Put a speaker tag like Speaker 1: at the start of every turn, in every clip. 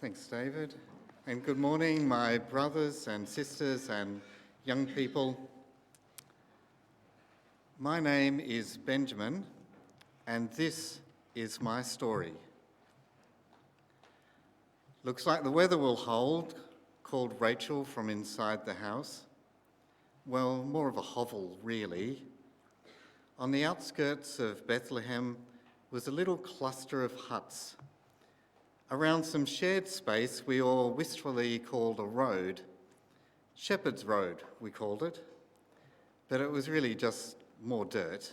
Speaker 1: Thanks, David. And good morning, my brothers and sisters and young people. My name is Benjamin, and this is my story. Looks like the weather will hold, called Rachel from inside the house. Well, more of a hovel, really. On the outskirts of Bethlehem was a little cluster of huts. Around some shared space we all wistfully called a road. Shepherd's Road, we called it. But it was really just more dirt.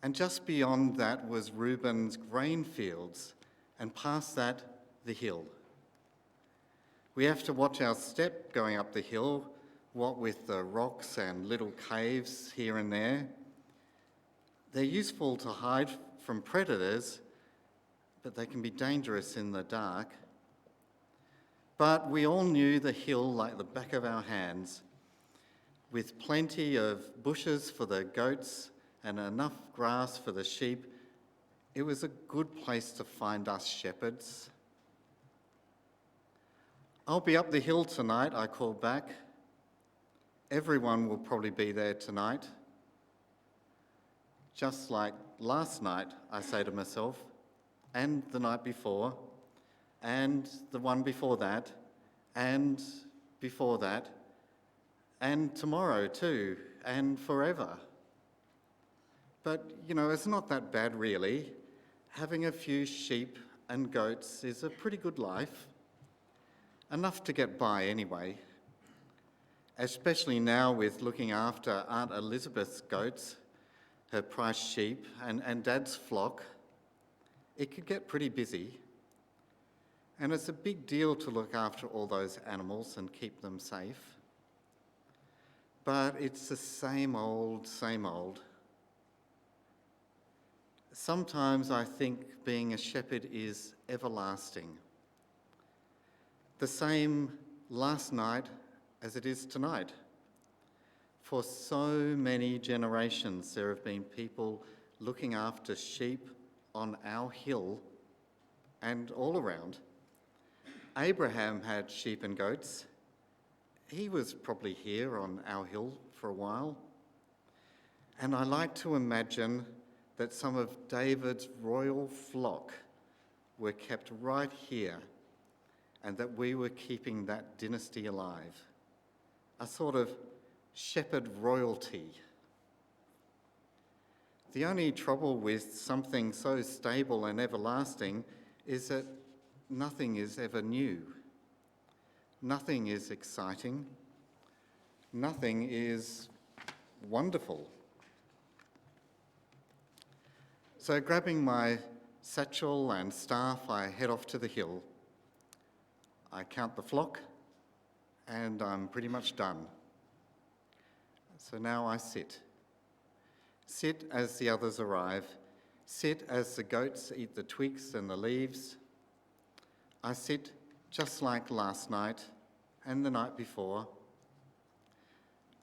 Speaker 1: And just beyond that was Reuben's grain fields, and past that, the hill. We have to watch our step going up the hill, what with the rocks and little caves here and there. They're useful to hide from predators, but they can be dangerous in the dark. But we all knew the hill like the back of our hands, with plenty of bushes for the goats and enough grass for the sheep. It was a good place to find us shepherds. "I'll be up the hill tonight," I called back. "Everyone will probably be there tonight." Just like last night, I say to myself, and the night before, and the one before that, and before that, and tomorrow too, and forever. But, it's not that bad really. Having a few sheep and goats is a pretty good life. Enough to get by anyway. Especially now with looking after Aunt Elizabeth's goats, her priced sheep, and Dad's flock. It could get pretty busy. And it's a big deal to look after all those animals and keep them safe. But it's the same old, same old. Sometimes I think being a shepherd is everlasting. The same last night as it is tonight. For so many generations, there have been people looking after sheep on our hill and all around. Abraham had sheep and goats. He was probably here on our hill for a while. And I like to imagine that some of David's royal flock were kept right here, and that we were keeping that dynasty alive. A sort of shepherd royalty. The only trouble with something so stable and everlasting is that nothing is ever new. Nothing is exciting. Nothing is wonderful. So grabbing my satchel and staff, I head off to the hill. I count the flock, and I'm pretty much done. So now I sit. Sit as the others arrive. Sit as the goats eat the twigs and the leaves. I sit just like last night and the night before.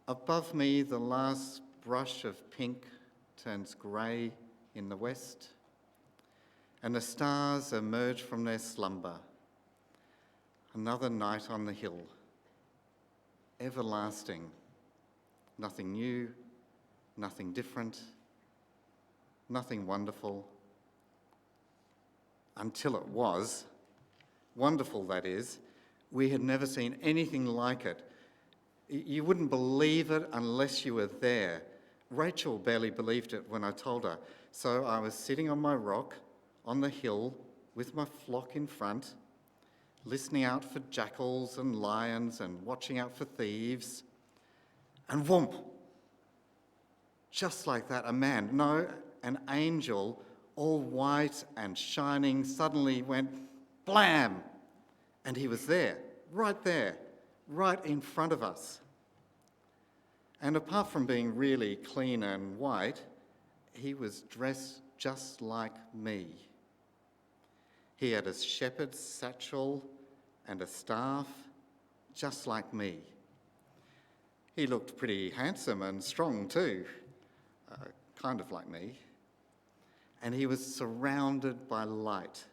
Speaker 1: Above me, the last brush of pink turns grey in the west, and the stars emerge from their slumber. Another night on the hill. Everlasting. Nothing new, nothing different, nothing wonderful. Until it was. Wonderful, that is. We had never seen anything like it. You wouldn't believe it unless you were there. Rachel barely believed it when I told her. So I was sitting on my rock on the hill with my flock in front, listening out for jackals and lions and watching out for thieves. And whoomp! Just like that, a man, no, an angel, all white and shining, suddenly went blam! And he was there, right in front of us. And apart from being really clean and white, he was dressed just like me. He had a shepherd's satchel and a staff, just like me. He looked pretty handsome and strong too, kind of like me. And he was surrounded by light.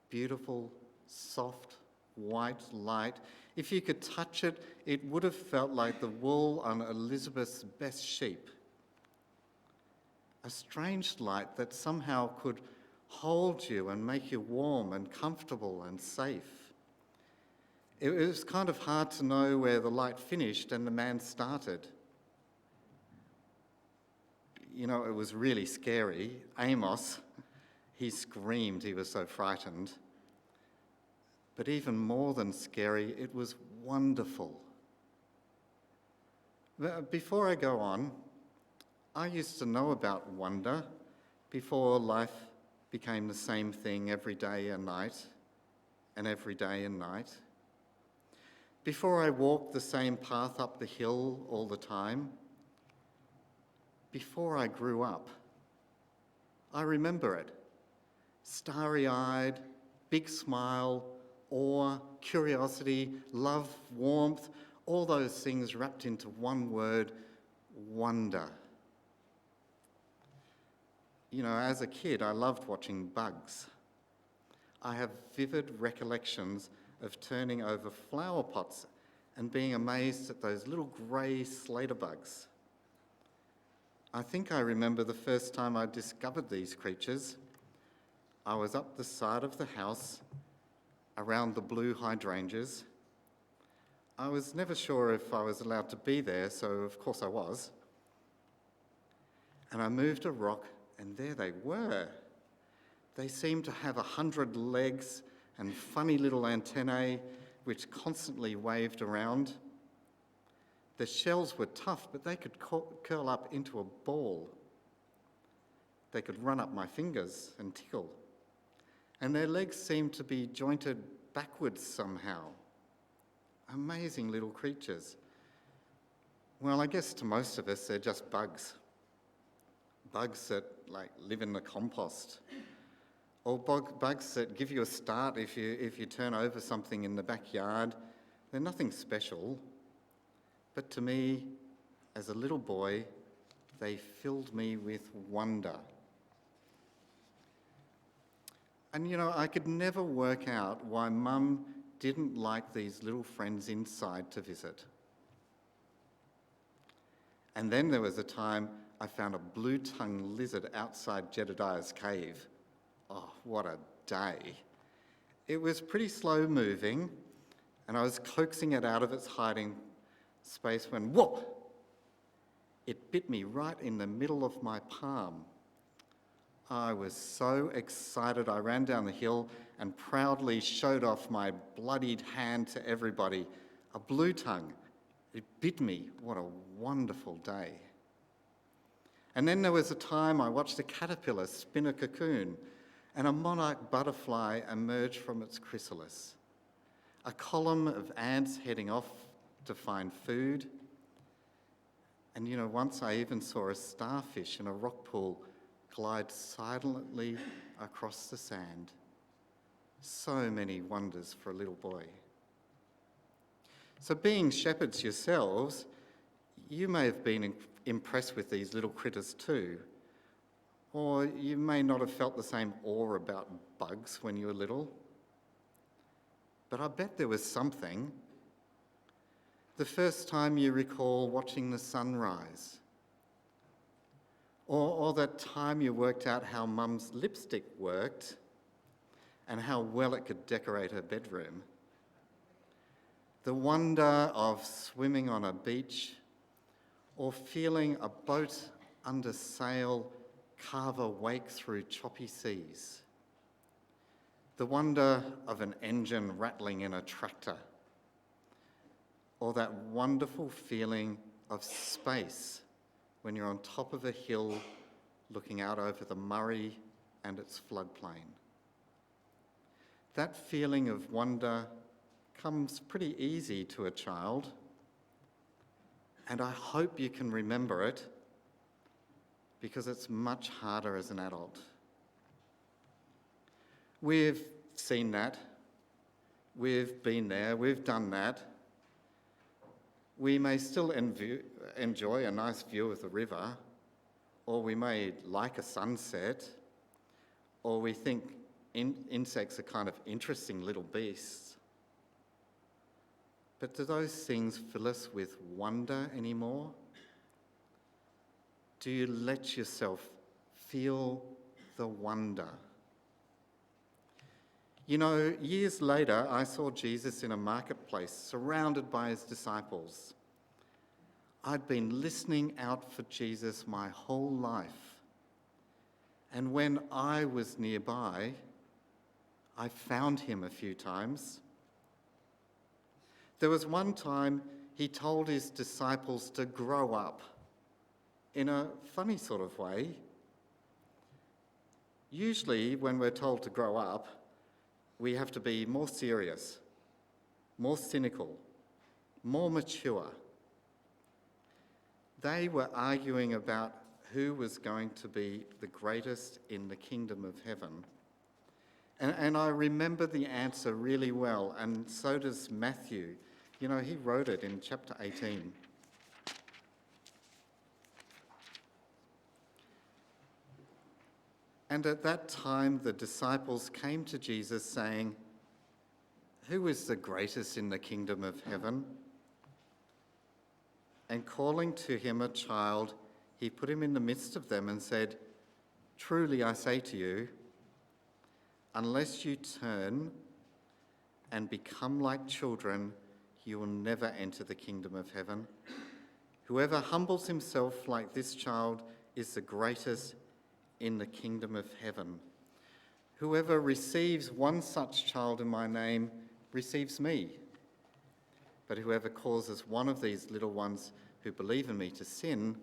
Speaker 1: beautiful, soft, white light. If you could touch it, it would have felt like the wool on Elizabeth's best sheep. A strange light that somehow could hold you and make you warm and comfortable and safe. It was kind of hard to know where the light finished and the man started. You know, it was really scary. Amos, he screamed, he was so frightened. But even more than scary, it was wonderful. Before I go on, I used to know about wonder before life became the same thing every day and night, and every day and night. Before I walked the same path up the hill all the time. Before I grew up. I remember it. Starry-eyed, big smile, awe, curiosity, love, warmth, all those things wrapped into one word, wonder. You know, as a kid, I loved watching bugs. I have vivid recollections of turning over flower pots and being amazed at those little grey slater bugs. I think I remember the first time I discovered these creatures. I was up the side of the house around the blue hydrangeas. I was never sure if I was allowed to be there, so of course I was. And I moved a rock, and there they were. They seemed to have 100 legs and funny little antennae which constantly waved around. The shells were tough, but they could curl up into a ball. They could run up my fingers and tickle. And their legs seemed to be jointed backwards somehow. Amazing little creatures. Well, I guess to most of us, they're just bugs. Bugs that live in the compost. Or bugs that give you a start if you turn over something in the backyard. They're nothing special. But to me, as a little boy, they filled me with wonder. And you know, I could never work out why Mum didn't like these little friends inside to visit. And then there was a time I found a blue-tongued lizard outside Jedediah's cave. Oh, what a day. It was pretty slow moving, and I was coaxing it out of its hiding space when, whoop! It bit me right in the middle of my palm. I was so excited I ran down the hill and proudly showed off my bloodied hand to everybody. A blue tongue. It bit me. What a wonderful day. And then there was a time I watched a caterpillar spin a cocoon and a monarch butterfly emerge from its chrysalis. A column of ants heading off to find food. And you know, once I even saw a starfish in a rock pool glide silently across the sand. So many wonders for a little boy. So being shepherds yourselves, you may have been impressed with these little critters too, or you may not have felt the same awe about bugs when you were little. But I bet there was something. The first time you recall watching the sunrise, or that time you worked out how Mum's lipstick worked and how well it could decorate her bedroom. The wonder of swimming on a beach or feeling a boat under sail carve a wake through choppy seas. The wonder of an engine rattling in a tractor. Or that wonderful feeling of space when you're on top of a hill looking out over the Murray and its floodplain. That feeling of wonder comes pretty easy to a child, and I hope you can remember it because it's much harder as an adult. We've seen that, we've been there, we've done that. We may still enjoy a nice view of the river, or we may like a sunset, or we think insects are kind of interesting little beasts. But do those things fill us with wonder anymore? Do you let yourself feel the wonder? You know, years later, I saw Jesus in a marketplace surrounded by his disciples. I'd been listening out for Jesus my whole life. And when I was nearby, I found him a few times. There was one time he told his disciples to grow up in a funny sort of way. Usually, when we're told to grow up, we have to be more serious, more cynical, more mature. They were arguing about who was going to be the greatest in the kingdom of heaven. And I remember the answer really well, and so does Matthew. You know, he wrote it in chapter 18. And at that time, the disciples came to Jesus saying, "Who is the greatest in the kingdom of heaven?" And calling to him a child, he put him in the midst of them and said, "Truly I say to you, unless you turn and become like children, you will never enter the kingdom of heaven. Whoever humbles himself like this child is the greatest in the kingdom of heaven. Whoever receives one such child in my name receives me. But whoever causes one of these little ones who believe in me to sin,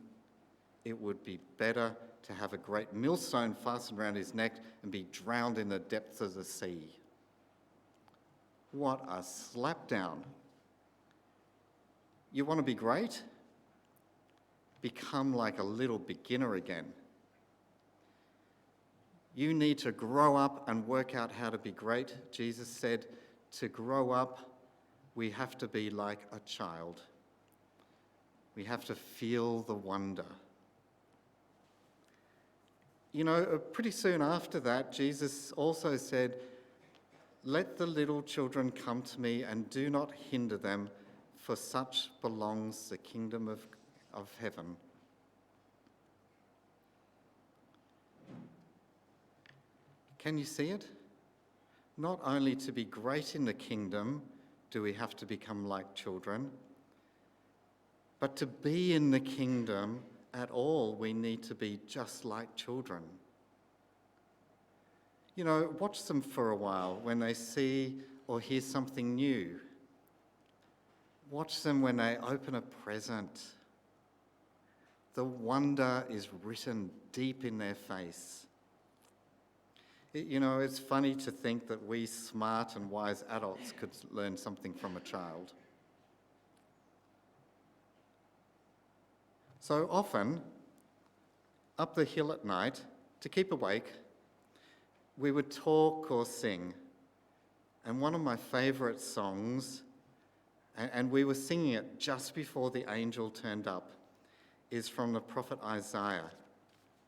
Speaker 1: it would be better to have a great millstone fastened around his neck and be drowned in the depths of the sea." What a slapdown. You want to be great? Become like a little beginner again. You need to grow up and work out how to be great. Jesus said, to grow up, we have to be like a child. We have to feel the wonder. You know, pretty soon after that, Jesus also said, "Let the little children come to me and do not hinder them, for such belongs the kingdom of heaven." Can you see it? Not only to be great in the kingdom do we have to become like children, but to be in the kingdom at all, we need to be just like children. You know, watch them for a while when they see or hear something new. Watch them when they open a present. The wonder is written deep in their face. You know, it's funny to think that we smart and wise adults could learn something from a child. So often, up the hill at night, to keep awake, we would talk or sing. And one of my favourite songs, and we were singing it just before the angel turned up, is from the prophet Isaiah.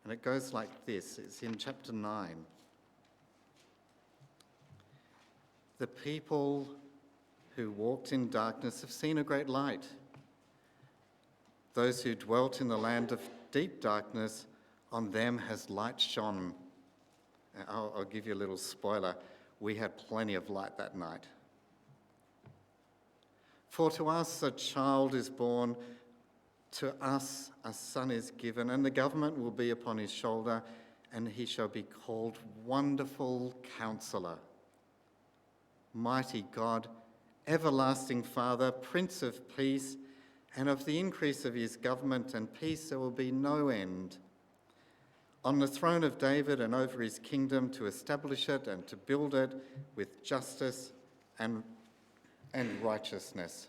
Speaker 1: And it goes like this. It's in chapter 9. "The people who walked in darkness have seen a great light. Those who dwelt in the land of deep darkness, on them has light shone." I'll give you a little spoiler. We had plenty of light that night. "For to us a child is born, to us a son is given, and the government will be upon his shoulder, and he shall be called Wonderful Counsellor, Mighty God, Everlasting Father, Prince of Peace, and of the increase of his government and peace there will be no end. On the throne of David and over his kingdom, to establish it and to build it with justice and righteousness.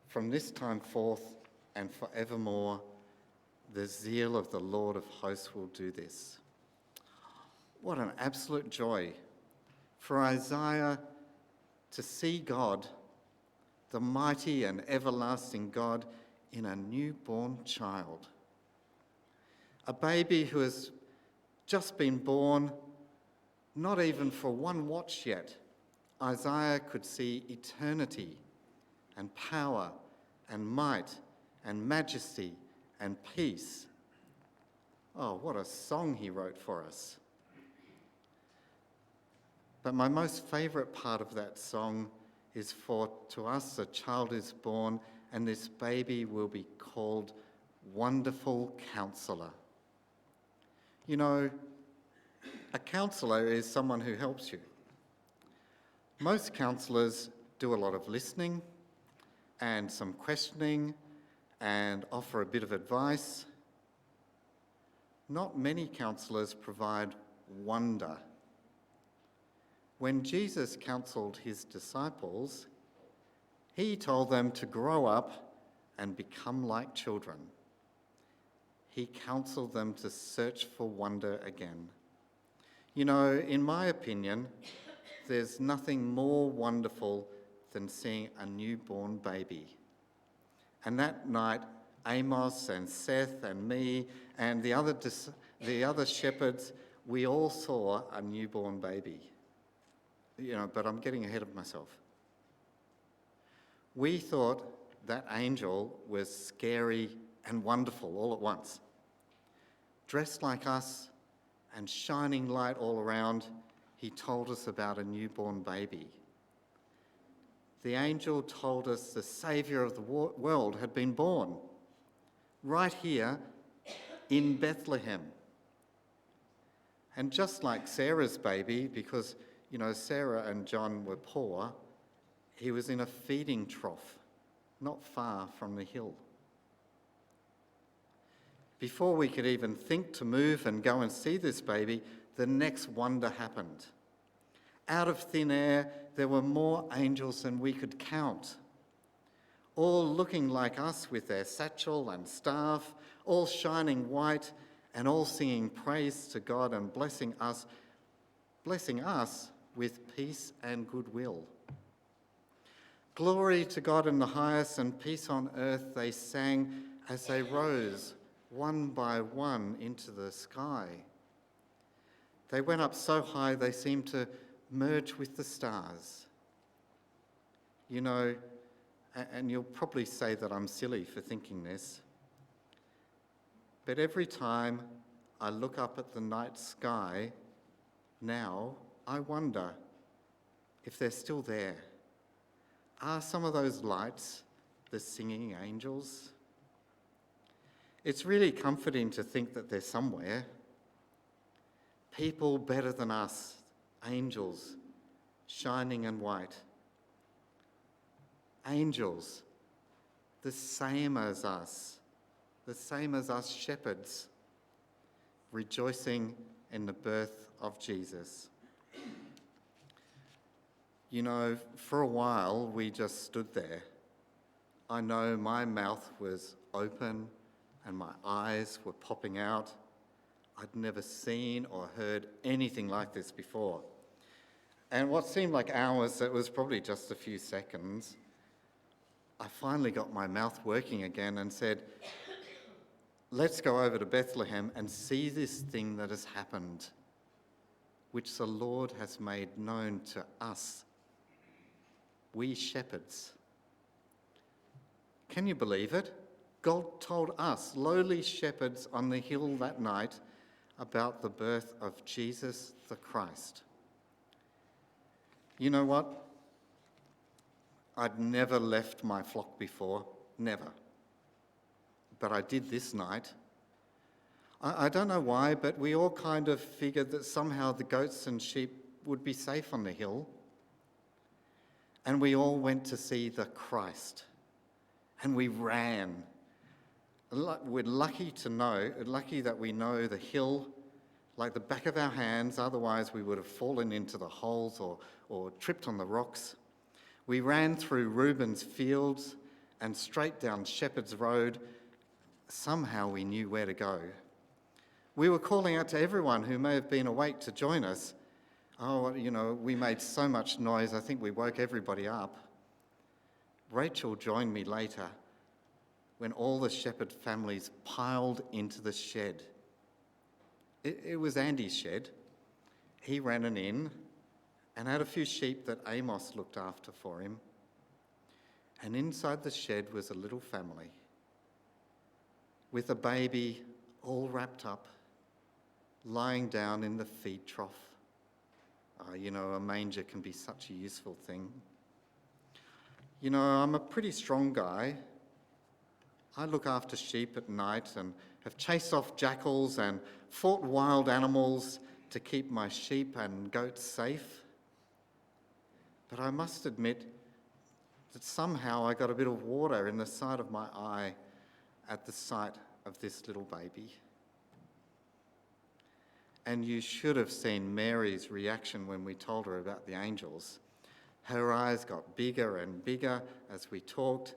Speaker 1: From this time forth and forevermore, the zeal of the Lord of hosts will do this." What an absolute joy for Isaiah to see God, the mighty and everlasting God, in a newborn child. A baby who has just been born, Not even for one watch yet, Isaiah could see eternity and power and might and majesty and peace. Oh, what a song he wrote for us. But my most favourite part of that song is for to us a child is born, and this baby will be called Wonderful Counsellor. You know, a counsellor is someone who helps you. Most counsellors do a lot of listening and some questioning and offer a bit of advice. Not many counsellors provide wonder. When Jesus counselled his disciples, he told them to grow up and become like children. He counselled them to search for wonder again. You know, in my opinion, there's nothing more wonderful than seeing a newborn baby. And that night, Amos and Seth and me and the other shepherds, we all saw a newborn baby. You know, but I'm getting ahead of myself. We thought that angel was scary and wonderful all at once. Dressed like us and shining light all around, he told us about a newborn baby. The angel told us the Saviour of the world had been born right here in Bethlehem. And just like Sarah's baby, because, you know, Sarah and John were poor, he was in a feeding trough not far from the hill. Before we could even think to move and go and see this baby, the next wonder happened. Out of thin air, there were more angels than we could count, all looking like us with their satchel and staff, all shining white and all singing praise to God and blessing us with peace and goodwill. Glory to God in the highest and peace on earth, they sang as they rose one by one into the sky. They went up so high they seemed to merge with the stars. You know, and you'll probably say that I'm silly for thinking this, but every time I look up at the night sky now, I wonder if they're still there. Are some of those lights the singing angels? It's really comforting to think that they're somewhere. People better than us, angels, shining and white. Angels, the same as us shepherds, rejoicing in the birth of Jesus. You know, for a while we just stood there. I know my mouth was open and my eyes were popping out. I'd never seen or heard anything like this before. And what seemed like hours, it was probably just a few seconds, I finally got my mouth working again and said, let's go over to Bethlehem and see this thing that has happened, which the Lord has made known to us, we shepherds. Can you believe it? God told us, lowly shepherds on the hill that night, about the birth of Jesus the Christ. You know what? I'd never left my flock before, never. But I did this night. I don't know why, but we all kind of figured that somehow the goats and sheep would be safe on the hill. And we all went to see the Christ. And we ran. We're lucky that we know the hill like the back of our hands, otherwise we would have fallen into the holes or tripped on the rocks. We ran through Reuben's fields and straight down Shepherd's Road. Somehow we knew where to go. We were calling out to everyone who may have been awake to join us. Oh, you know, we made so much noise, I think we woke everybody up. Rachel joined me later when all the shepherd families piled into the shed. It was Andy's shed. he ran an inn and had a few sheep that Amos looked after for him. And inside the shed was a little family with a baby all wrapped up, lying down in the feed trough. A manger can be such a useful thing. I'm a pretty strong guy. I look after sheep at night and have chased off jackals and fought wild animals to keep my sheep and goats safe. But I must admit that somehow I got a bit of water in the side of my eye at the sight of this little baby. And you should have seen Mary's reaction when we told her about the angels. Her eyes got bigger and bigger as we talked,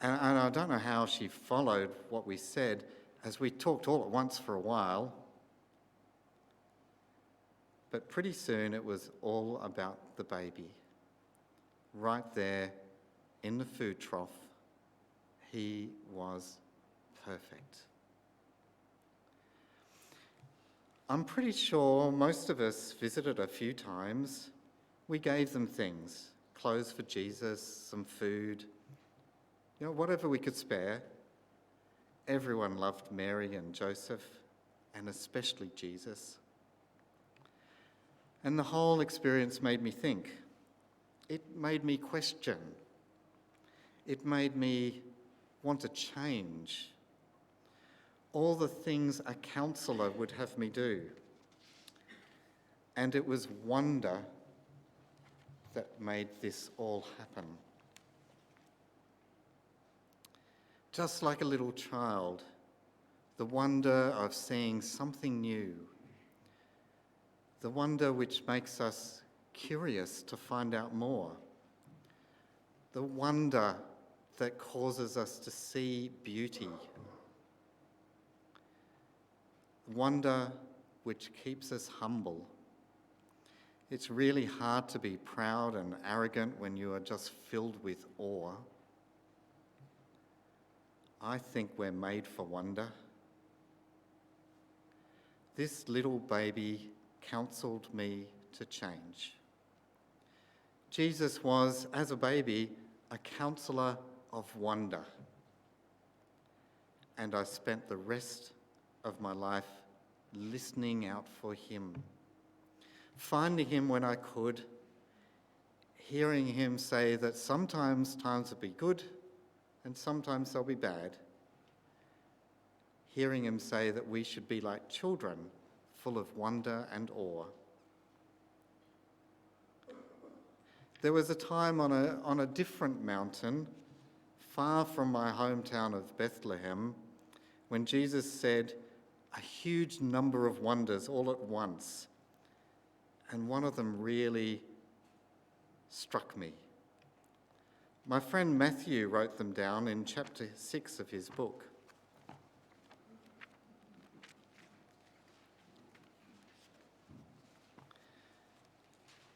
Speaker 1: and I don't know how she followed what we said as we talked all at once for a while. But pretty soon it was all about the baby. Right there in the food trough, he was perfect. I'm pretty sure most of us visited a few times. We gave them things, clothes for Jesus, some food, whatever we could spare. Everyone loved Mary and Joseph, and especially Jesus. And the whole experience made me think. It made me question. It made me want to change all the things a counsellor would have me do. And it was wonder that made this all happen. Just like a little child, the wonder of seeing something new, the wonder which makes us curious to find out more, the wonder that causes us to see beauty, wonder which keeps us humble. It's really hard to be proud and arrogant when you are just filled with awe. I think we're made for wonder. This little baby counselled me to change. Jesus was, as a baby, a counsellor of wonder. And I spent the rest of my life listening out for him, finding him when I could, hearing him say that sometimes times will be good and sometimes they'll be bad, hearing him say that we should be like children, full of wonder and awe. There was a time on a different mountain, far from my hometown of Bethlehem, when Jesus said a huge number of wonders all at once, and one of them really struck me. My friend Matthew wrote them down in chapter 6 of his book.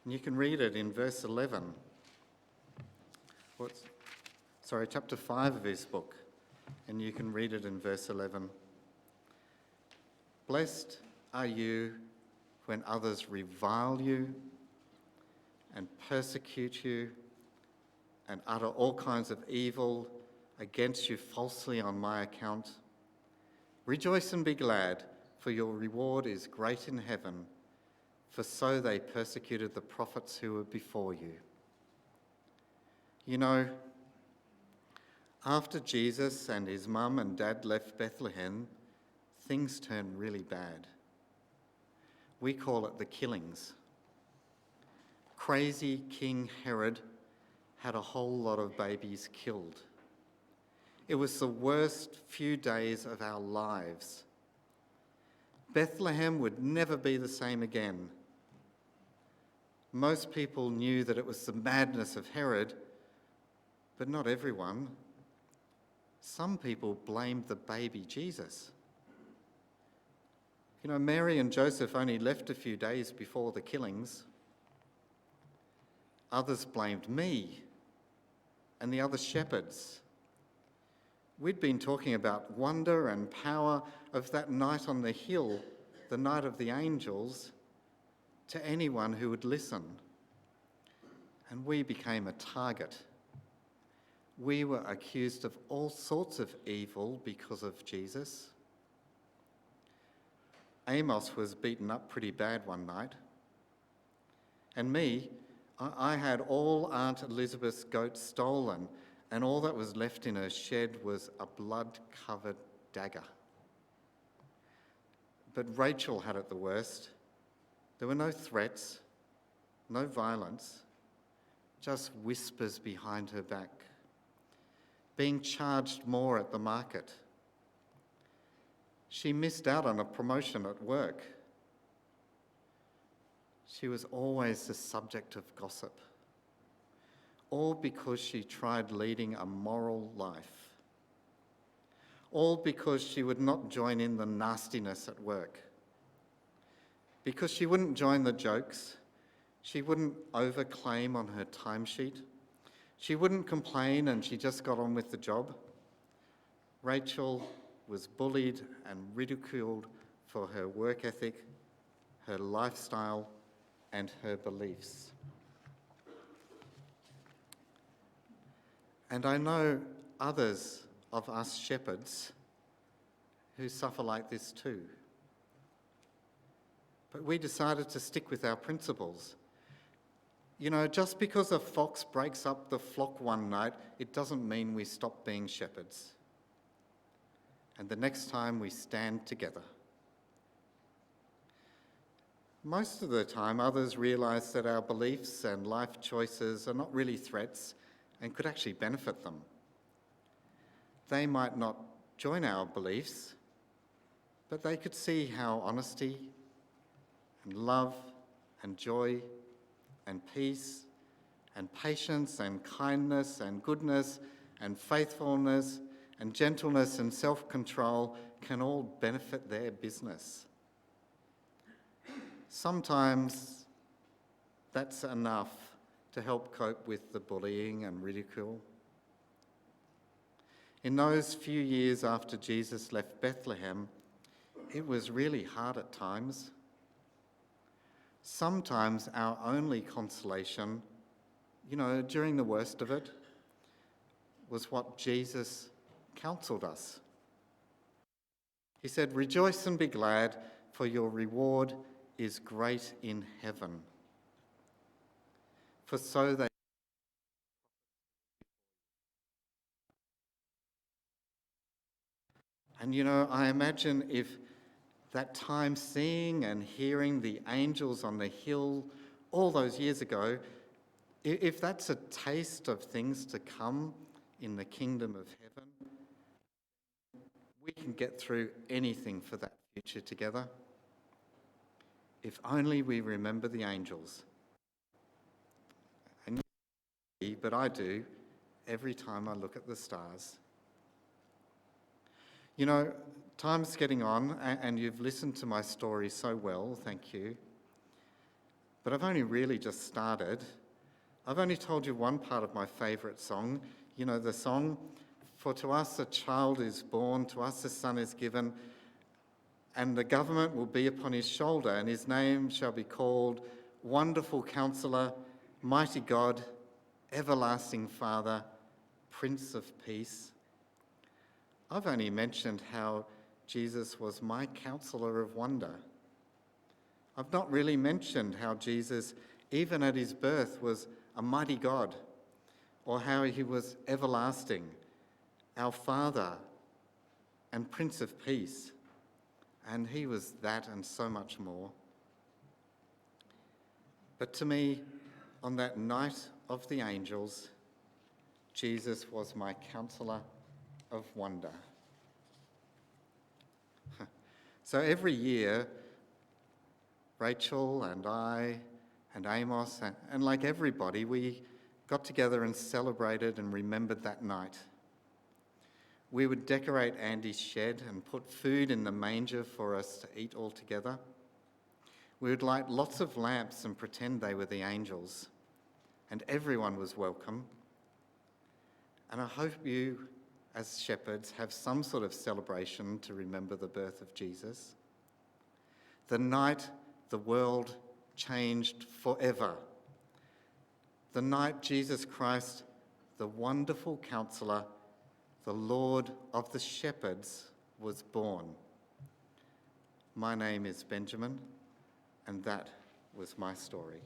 Speaker 1: And you can read it in verse 11. Chapter 5 of his book, and you can read it in verse 11. Blessed are you when others revile you and persecute you and utter all kinds of evil against you falsely on my account. Rejoice and be glad, for your reward is great in heaven, for so they persecuted the prophets who were before you. After Jesus and his mum and dad left Bethlehem, things turned really bad. We call it the killings. Crazy King Herod had a whole lot of babies killed. It was the worst few days of our lives. Bethlehem would never be the same again. Most people knew that it was the madness of Herod, but not everyone. Some people blamed the baby Jesus. Mary and Joseph only left a few days before the killings. Others blamed me and the other shepherds. We'd been talking about wonder and power of that night on the hill, the night of the angels, to anyone who would listen. And we became a target. We were accused of all sorts of evil because of Jesus. Amos was beaten up pretty bad one night. And me, I had all Aunt Elizabeth's goats stolen, and all that was left in her shed was a blood-covered dagger. But Rachel had it the worst. There were no threats, no violence, just whispers behind her back, being charged more at the market. She missed out on a promotion at work. She was always the subject of gossip, all because she tried leading a moral life, all because she would not join in the nastiness at work, because she wouldn't join the jokes, she wouldn't overclaim on her timesheet, she wouldn't complain and she just got on with the job. Rachel was bullied and ridiculed for her work ethic, her lifestyle, and her beliefs. And I know others of us shepherds who suffer like this too. But we decided to stick with our principles. You know, just because a fox breaks up the flock one night, it doesn't mean we stop being shepherds. And the next time we stand together. Most of the time, others realise that our beliefs and life choices are not really threats and could actually benefit them. They might not join our beliefs, but they could see how honesty and love and joy and peace and patience and kindness and goodness and faithfulness and gentleness and self-control can all benefit their business. Sometimes that's enough to help cope with the bullying and ridicule. In those few years after Jesus left Bethlehem, it was really hard at times. Sometimes our only consolation, during the worst of it, was what Jesus counselled us. He said, "Rejoice and be glad, for your reward is great in heaven. For so they..." And I imagine if that time seeing and hearing the angels on the hill all those years ago, if that's a taste of things to come in the kingdom of heaven, we can get through anything for that future together. If only we remember the angels. And but I do every time I look at the stars. Time's getting on, and you've listened to my story so well, thank you. But I've only really just started. I've only told you one part of my favourite song. The song, "For to us a child is born, to us a son is given, and the government will be upon his shoulder, and his name shall be called Wonderful Counsellor, Mighty God, Everlasting Father, Prince of Peace." I've only mentioned how Jesus was my counsellor of wonder. I've not really mentioned how Jesus, even at his birth, was a mighty God, or how he was everlasting, our Father and Prince of Peace. And he was that and so much more. But to me, on that night of the angels, Jesus was my counsellor of wonder. So every year, Rachel and I and Amos and like everybody, we got together and celebrated and remembered that night. We would decorate Andy's shed and put food in the manger for us to eat all together. We would light lots of lamps and pretend they were the angels, and everyone was welcome. And I hope you, as shepherds, have some sort of celebration to remember the birth of Jesus. The night the world changed forever. The night Jesus Christ, the wonderful counsellor, the Lord of the shepherds, was born. My name is Benjamin, and that was my story.